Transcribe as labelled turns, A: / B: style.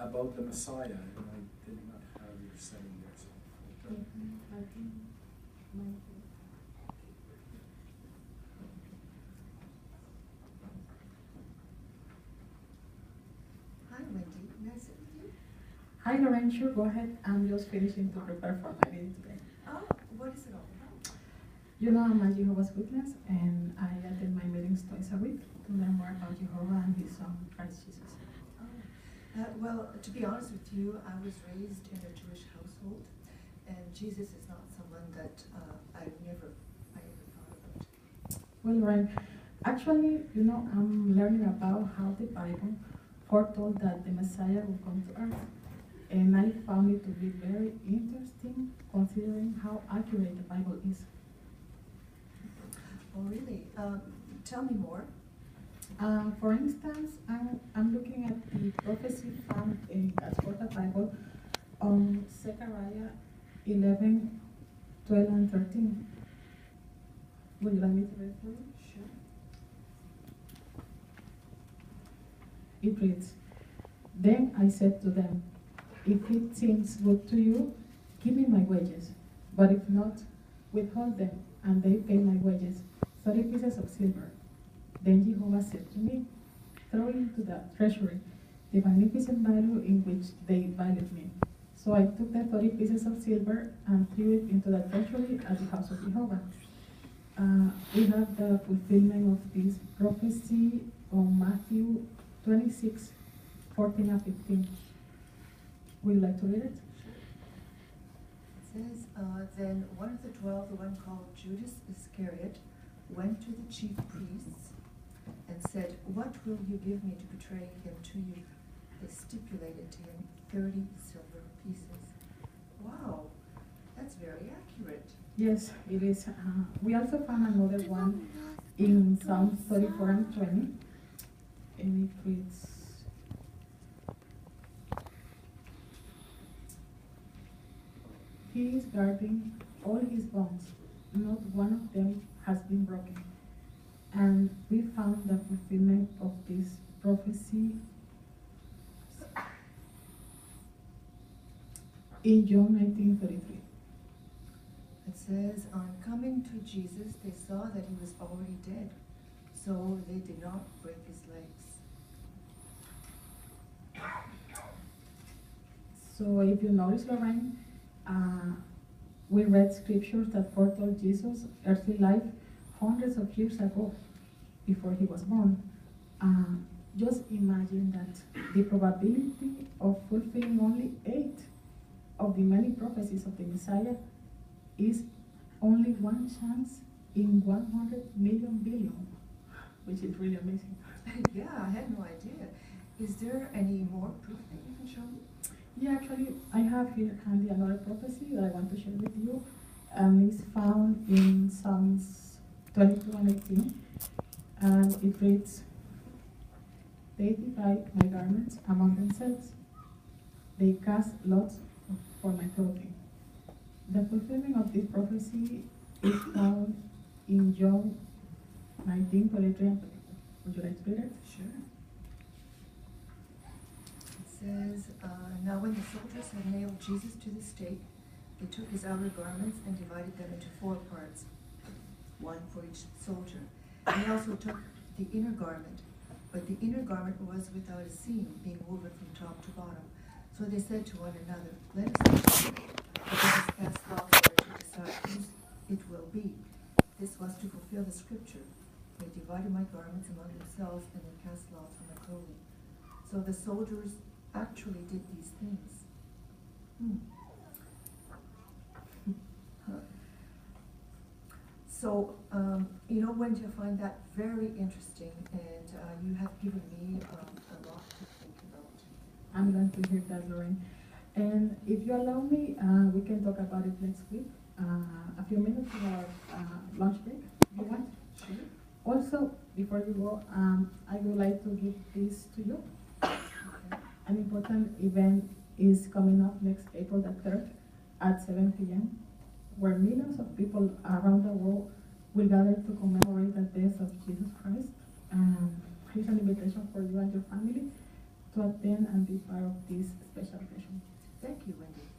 A: about the Messiah, and I did not have your setting there. So.
B: Hi, Wendy. May I sit with you?
C: Hi, Lorraine. Sure, go ahead. I'm just finishing to prepare for my meeting today.
B: Oh, what is it all about?
C: You know, I'm a Jehovah's Witness, and I attend my meetings twice a week to learn more about Jehovah and his son, Christ Jesus.
B: Well, to be honest with you, I was raised in a Jewish household, and Jesus is not someone that I ever thought about.
C: Well, Lorraine, actually, you know, I'm learning about how the Bible foretold that the Messiah will come to earth. And I found it to be very interesting considering how accurate the Bible is.
B: Oh, really? Tell me more.
C: For instance, I'm looking at the prophecy found in the Bible on Zechariah 11, 12, and 13. Would you like me to read it for you?
B: Sure.
C: It reads, "Then I said to them, if it seems good to you, give me my wages. But if not, withhold them." And they paid my wages, 30 pieces of silver. Then Jehovah said to me, "Throw into the treasury the magnificent value in which they valued me." So I took the 30 pieces of silver and threw it into the treasury at the house of Jehovah. We have the fulfillment of this prophecy on Matthew 26, 14 and 15. Would you like to read it?
B: It says, then one of the 12, the one called Judas Iscariot, went to the chief priests and said, "What will you give me to betray him to you?" They stipulated to him 30 silver pieces. Wow, that's very accurate.
C: Yes, it is. We also found another one in Psalm 34 and 20. And it reads, "He is guarding all his bones. Not one of them has been broken." And we found the fulfillment of this prophecy in John 19:33.
B: It says, on coming to Jesus, they saw that he was already dead, so they did not break his legs.
C: So if you notice, Lorraine, we read scriptures that foretold Jesus' earthly life hundreds of years ago, before he was born. Just imagine that the probability of fulfilling only 8 of the many prophecies of the Messiah is only one chance in 100 million billion, which is really amazing.
B: Yeah, I had no idea. Is there any more proof that you can show me?
C: Yeah, actually, I have here handy another prophecy that I want to share with you. It's found in Psalms 22 and 18. And it reads, "They divide my garments among themselves. They cast lots for my clothing." The fulfillment of this prophecy is found in John 19:23. Would you like to read it?
B: Sure. It says, now when the soldiers had nailed Jesus to the stake, they took his outer garments and divided them into 4 parts, one for each soldier. And they also took the inner garment, but the inner garment was without a seam, being woven from top to bottom. So they said to one another, "Let us cast lots to decide whose it will be." This was to fulfill the scripture. They divided my garments among themselves, and they cast lots for my clothing. So the soldiers actually did these things. So, Wendy, I find that very interesting, and you have given me a lot to think about.
C: I'm glad to hear that, Lorraine. And if you allow me, we can talk about it next week. A few minutes for our lunch break, if you want.
B: Sure.
C: Also, before you go, I would like to give this to you.
B: Okay.
C: An important event is coming up next April the 3rd at 7 p.m., where millions of people around the world will gather to commemorate the death of Jesus Christ. Here's an invitation for you and your family. to attend and be part of this special occasion.
B: Thank you, Wendy.